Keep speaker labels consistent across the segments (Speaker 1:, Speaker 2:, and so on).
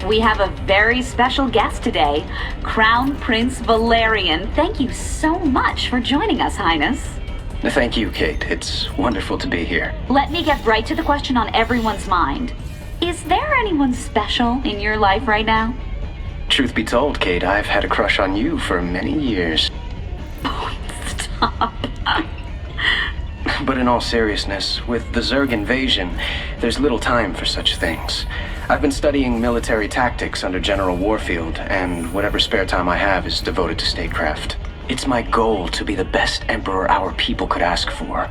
Speaker 1: We have a very special guest today, Crown Prince Valerian. Thank you so much for joining us, Highness.
Speaker 2: Thank you, Kate. It's wonderful to be here.
Speaker 1: Let me get right to the question on everyone's mind. Is there anyone special in your life right now?
Speaker 2: Truth be told, Kate, I've had a crush on you for many years.
Speaker 1: Oh, stop.
Speaker 2: But in all seriousness, with the Zerg invasion, there's little time for such things. I've been studying military tactics under General Warfield, and whatever spare time I have is devoted to statecraft. It's my goal to be the best emperor our people could ask for.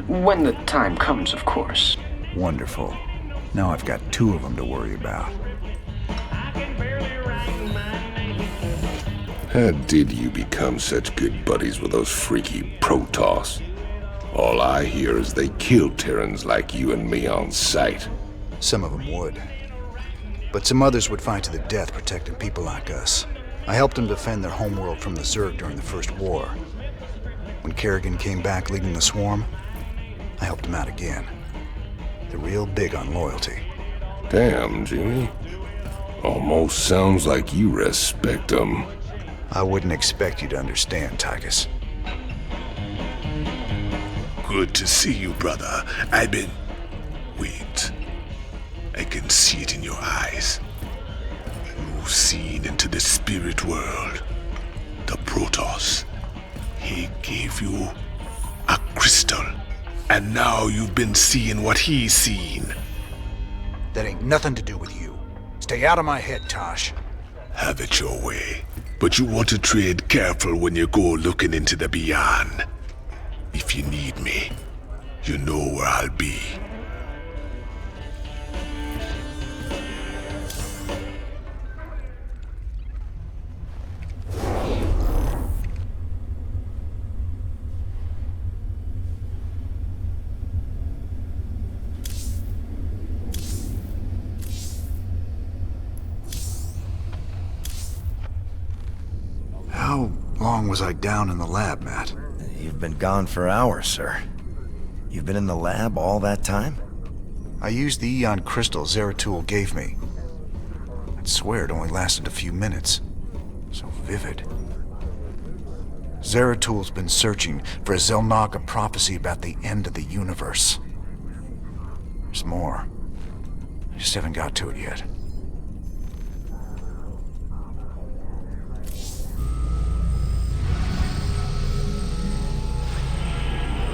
Speaker 2: When the time comes, of course.
Speaker 3: Wonderful. Now I've got two of them to worry about.
Speaker 4: How did you become such good buddies with those freaky Protoss? All I hear is they kill Terrans like you and me on sight.
Speaker 3: Some of them would. But some others would fight to the death protecting people like us. I helped them defend their homeworld from the Zerg during the First War. When Kerrigan came back leading the swarm, I helped him out again. They're real big on loyalty.
Speaker 4: Damn, Jimmy. Almost sounds like you respect them.
Speaker 3: I wouldn't expect you to understand, Tychus.
Speaker 5: Good to see you, brother. Wait. I can see it in your eyes. You've seen into the spirit world. The Protoss. He gave you a crystal. And now you've been seeing what he's seen.
Speaker 3: That ain't nothing to do with you. Stay out of my head, Tosh.
Speaker 5: Have it your way. But you want to tread careful when you go looking into the beyond. If you need me, you know where I'll be.
Speaker 3: How long was I down in the lab, Matt?
Speaker 6: You've been gone for hours, sir. You've been in the lab all that time?
Speaker 3: I used the Eon crystal Zeratul gave me. I'd swear it only lasted a few minutes. So vivid. Zeratul's been searching for a Zelnaga prophecy about the end of the universe. There's more. I just haven't got to it yet.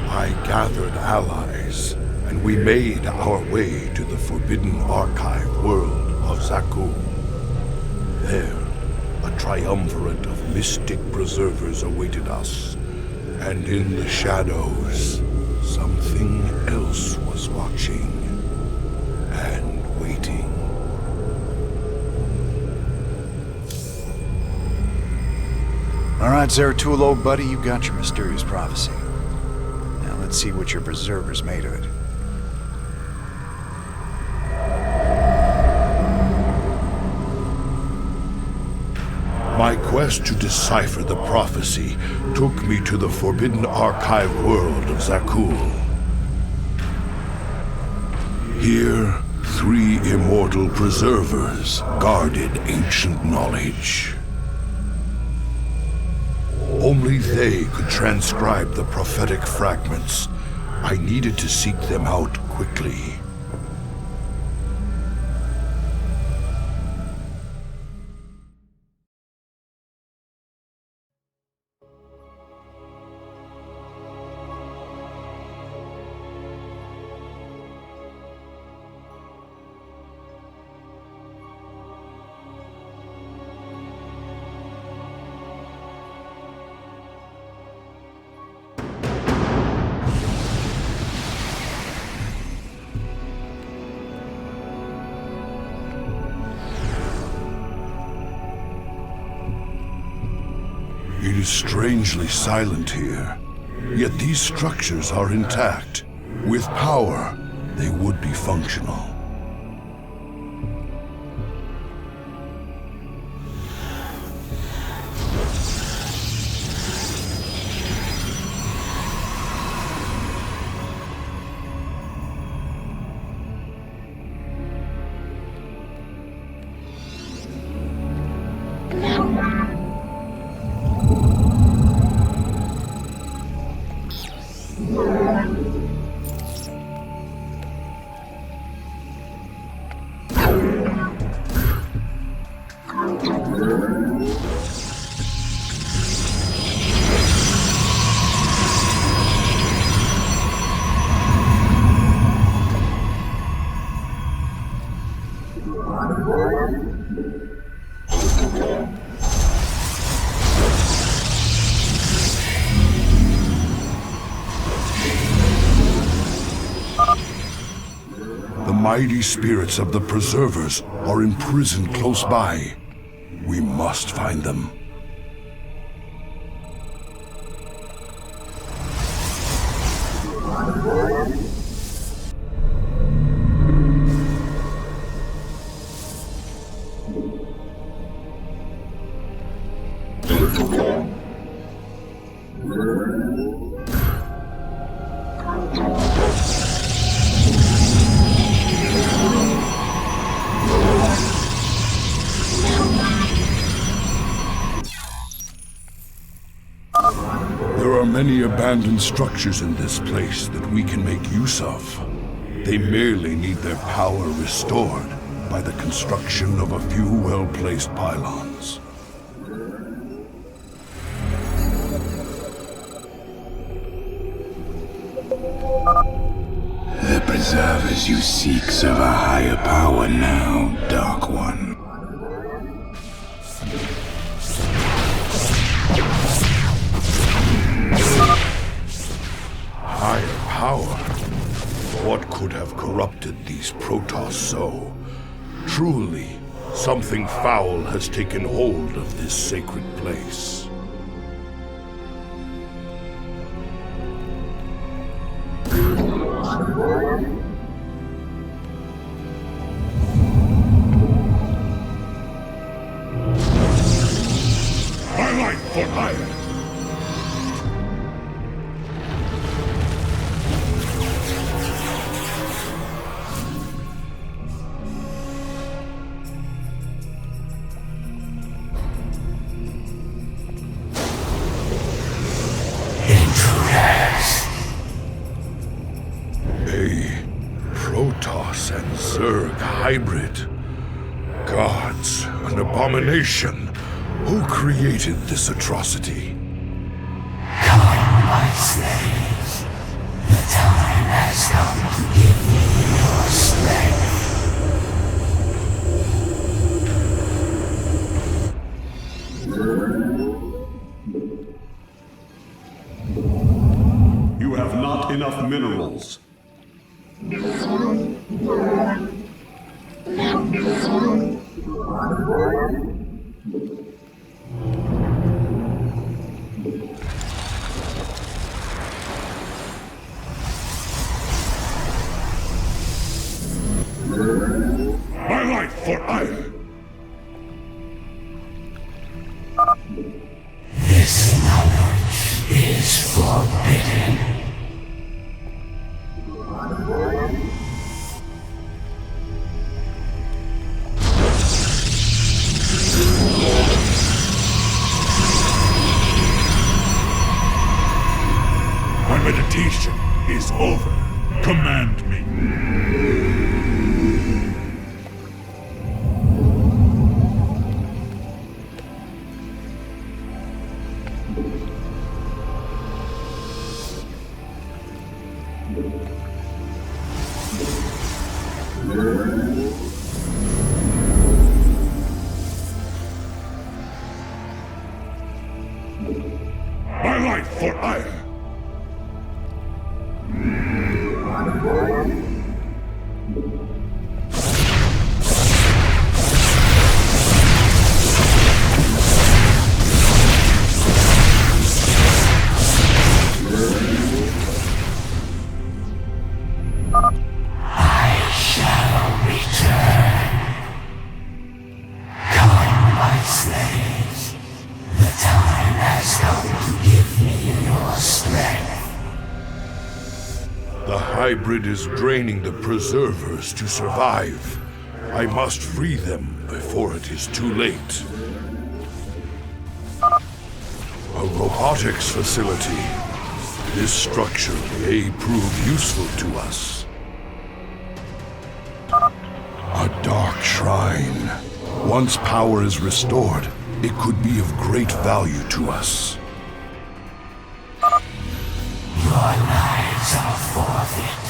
Speaker 7: I gathered allies, and we made our way to the forbidden archive world of Zaku. There, a triumvirate of mystic preservers awaited us, and in the shadows, something else was watching and waiting.
Speaker 3: All right, Zeratul, old buddy, you got your mysterious prophecy. Let's see what your preserver's made of it.
Speaker 7: My quest to decipher the prophecy took me to the forbidden archive world of Zakul. Here, 3 immortal preservers guarded ancient knowledge. Only they could transcribe the prophetic fragments. I needed to seek them out quickly. It is strangely silent here, yet these structures are intact. With power, they would be functional. The mighty spirits of the Preservers are imprisoned close by. We must find them. There are many abandoned structures in this place that we can make use of. They merely need their power restored by the construction of a few well-placed pylons.
Speaker 5: The preservers you seek serve a higher power now, Dark One.
Speaker 7: Higher power? What could have corrupted these Protoss so? Truly, something foul has taken hold of this sacred place. My life for hire! A Protoss and Zerg hybrid. Gods, an abomination. Who created this atrocity?
Speaker 8: Come, my slaves. The time has come to give me your strength.
Speaker 9: You have not enough minerals.
Speaker 7: My life for hire!
Speaker 8: This knowledge is forbidden.
Speaker 7: My meditation is over. Command me. My life for hire!
Speaker 8: I shall return. Come, my slaves. The time has come to give me your strength.
Speaker 7: The hybrid is draining the Preservers to survive. I must free them before it is too late. robotics facility. This structure may prove useful to us. A dark shrine. Once power is restored, it could be of great value to us.
Speaker 8: Your lives are forfeit.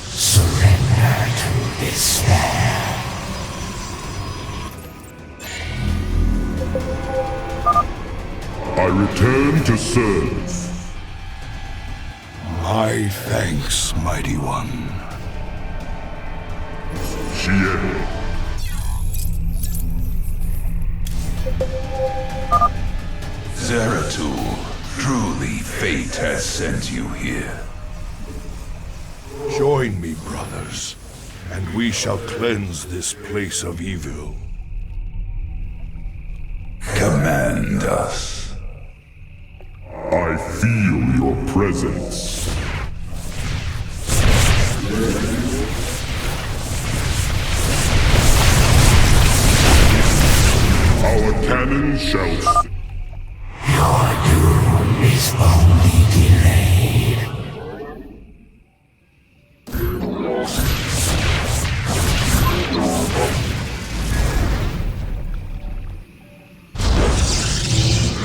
Speaker 8: Surrender to despair.
Speaker 9: I return to serve.
Speaker 7: My thanks, Mighty One.
Speaker 9: Shien.
Speaker 10: Zeratul, truly fate has sent you here.
Speaker 7: Join me, brothers, and we shall cleanse this place of evil.
Speaker 10: Command us.
Speaker 9: I feel your presence. Our cannon shall...
Speaker 8: Your doom is only delayed.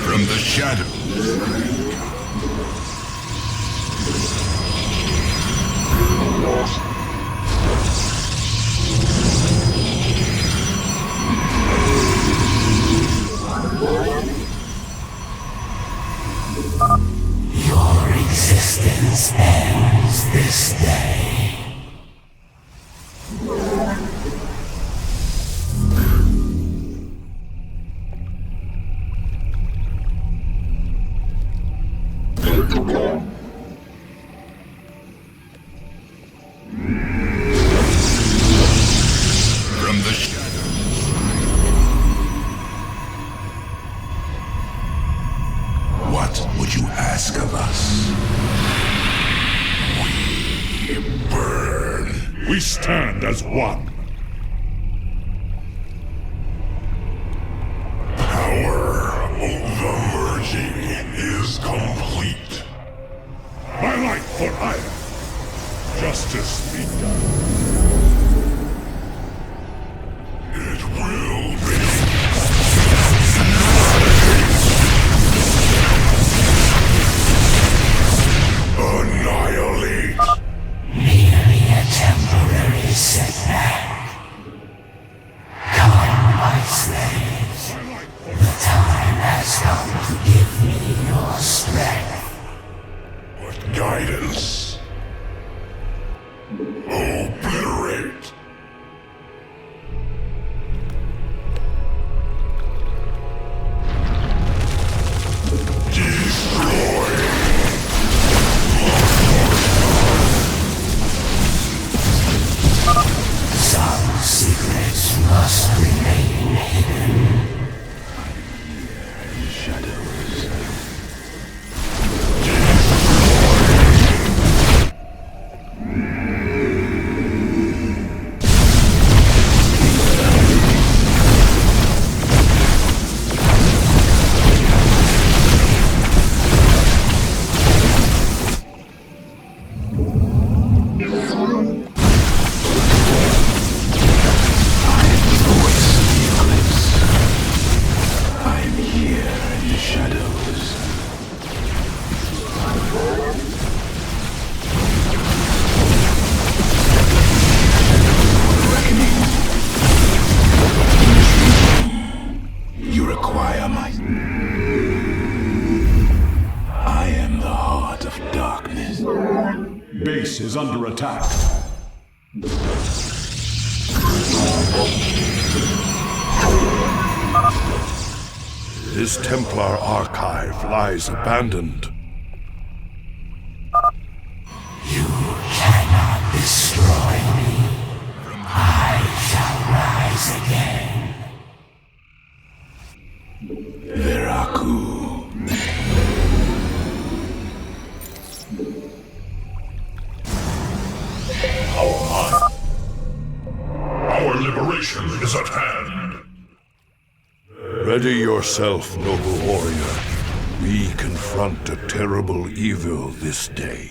Speaker 10: From the shadows.
Speaker 8: Your existence ends this day.
Speaker 10: From the shadows. What would you ask of us? We burn.
Speaker 9: We stand as one.
Speaker 10: Power over-merging is complete.
Speaker 9: My life for hire. Justice be done.
Speaker 10: It will be. Annihilate.
Speaker 8: Merely a temporary setback. Come, my slaves. The time has come to give me your strength.
Speaker 10: What guidance? Obliterate. Destroy.
Speaker 8: Some secrets must remain hidden.
Speaker 9: Base is under attack.
Speaker 7: This Templar archive lies abandoned.
Speaker 8: You cannot destroy me. I shall rise again.
Speaker 10: Veraku.
Speaker 9: Our liberation is at hand.
Speaker 7: Ready yourself, noble warrior. We confront a terrible evil this day.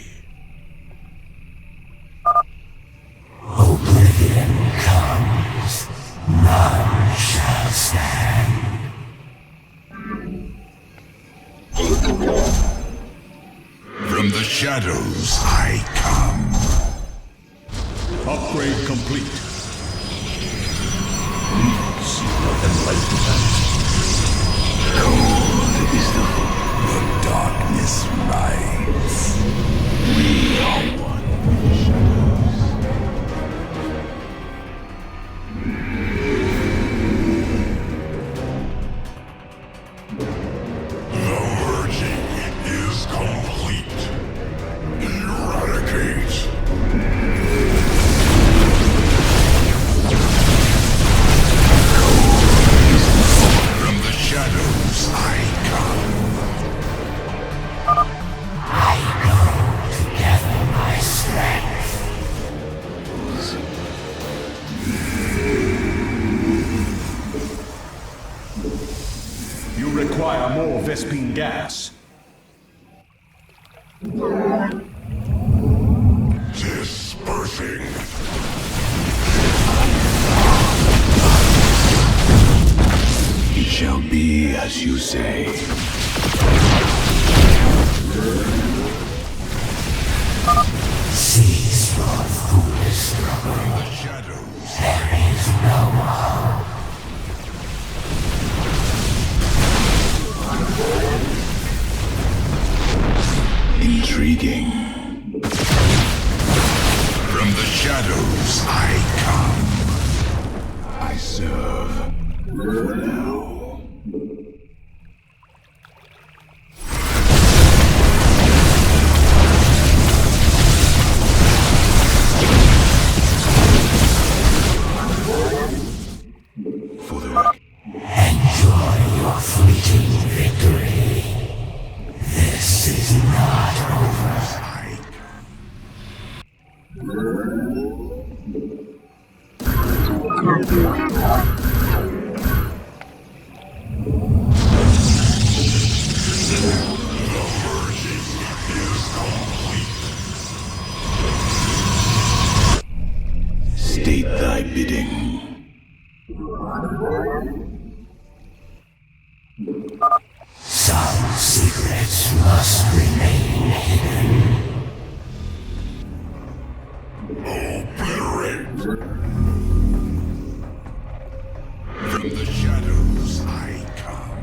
Speaker 8: Oblivion comes, none shall stand.
Speaker 10: From the shadows I come.
Speaker 9: Upgrade complete.
Speaker 10: Cold is the darkness rides. We are one.
Speaker 9: The merging is complete. Eradicate.
Speaker 10: From the shadows I come.
Speaker 8: I go to gather my strength.
Speaker 9: You require more Vespine gas. Dispersing.
Speaker 10: It shall be as you say.
Speaker 8: Cease your foolish struggle.
Speaker 10: The shadows.
Speaker 8: There is no hope.
Speaker 10: Intriguing. From the shadows I come. I serve. For now. For the
Speaker 8: Enjoy your fleeting victory. This is not over.
Speaker 10: state thy bidding.
Speaker 8: Some secrets must remain hidden.
Speaker 9: Obliterate.
Speaker 10: From the shadows I come.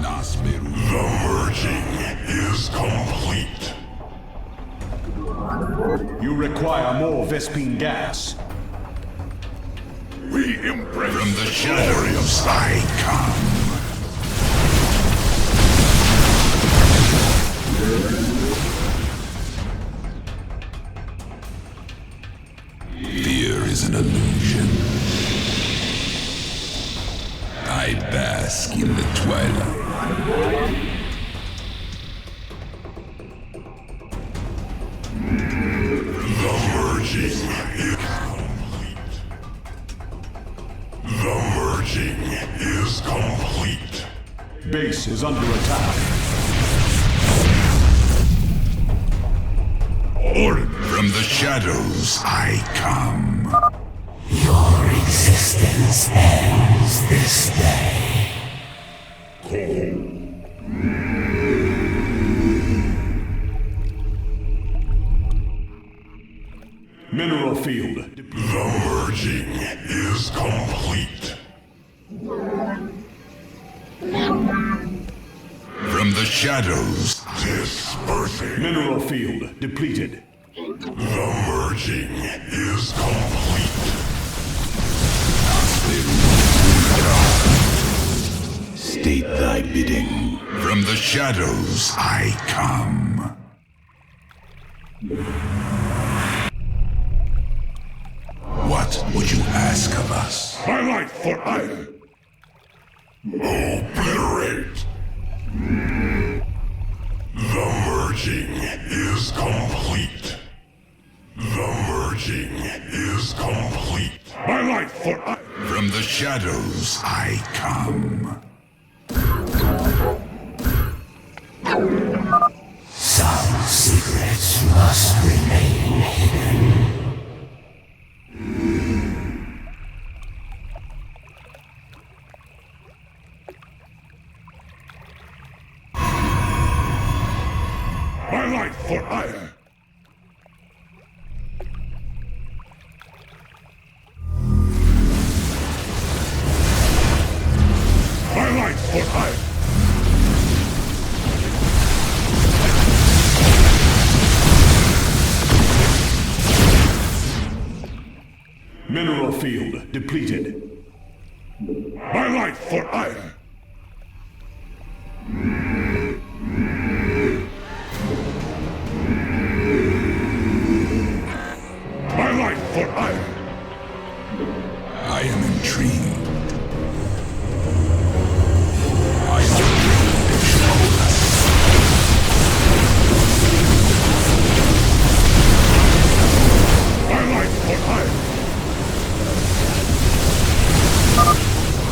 Speaker 10: Nasmeru.
Speaker 9: The merging is complete. You require more Vespine gas.
Speaker 10: We embrace. From the shadows I come. Fear is an illusion. I bask in the twilight.
Speaker 9: The merging is complete. The merging is complete. Base is under attack. Order.
Speaker 10: From the shadows I come.
Speaker 8: Your existence ends this day.
Speaker 9: Mineral field. The merging is complete.
Speaker 10: From the shadows.
Speaker 9: Dispersing. Mineral field depleted. The merging is complete.
Speaker 10: State thy bidding. From the shadows I come. What would you ask of us?
Speaker 9: My life for ire. Obliterate. The merging is complete. The merging is complete. My life for ire.
Speaker 10: From the shadows I come.
Speaker 8: secrets must remain hidden.
Speaker 9: My life for ire! My life for ire! Mineral field depleted. My life for ire! My life for ire!
Speaker 10: I am intrigued. I am
Speaker 9: My life for ire!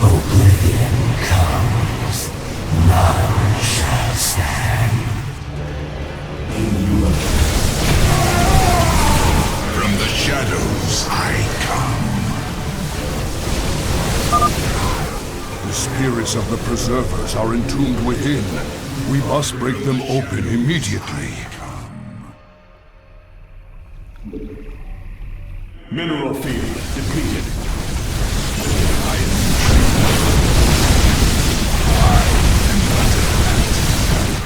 Speaker 8: Oblivion comes, none shall stand.
Speaker 10: from the shadows I come.
Speaker 7: The spirits of the Preservers are entombed within. We must break them open immediately.
Speaker 9: Mineral field depleted.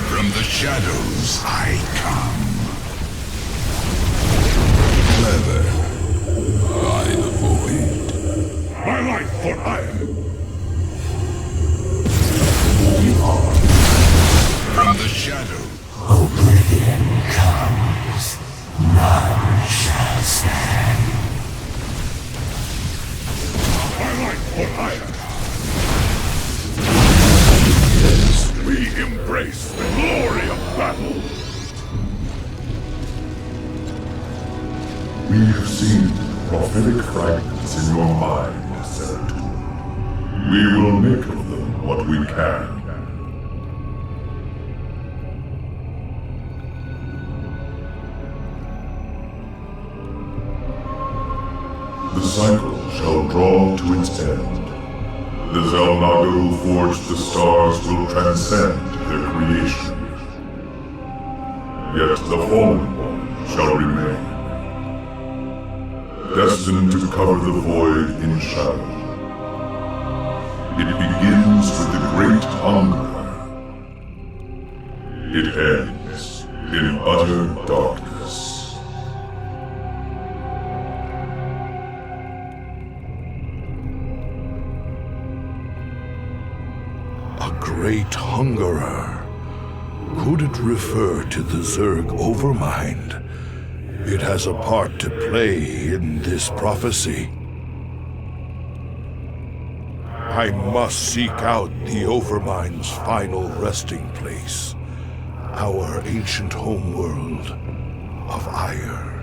Speaker 10: From the shadows I come. Clever. I avoid.
Speaker 9: My life for ire!
Speaker 10: From the shadow.
Speaker 8: Oblivion comes, none shall stand.
Speaker 9: My life for ire!
Speaker 5: We embrace the glory of battle.
Speaker 9: We have seen prophetic fragments in your mind, Zeratul. We will make of them what we can. The cycle shall draw to its end. The Zelnaga who forged the stars will transcend their creation. Yet the Fallen One shall remain, destined to cover the void in shadow. It begins with the Great Hunger. It ends in utter darkness.
Speaker 7: A great hungerer. Could it refer to the Zerg Overmind? It has a part to play in this prophecy. I must seek out the Overmind's final resting place, our ancient homeworld of Ire.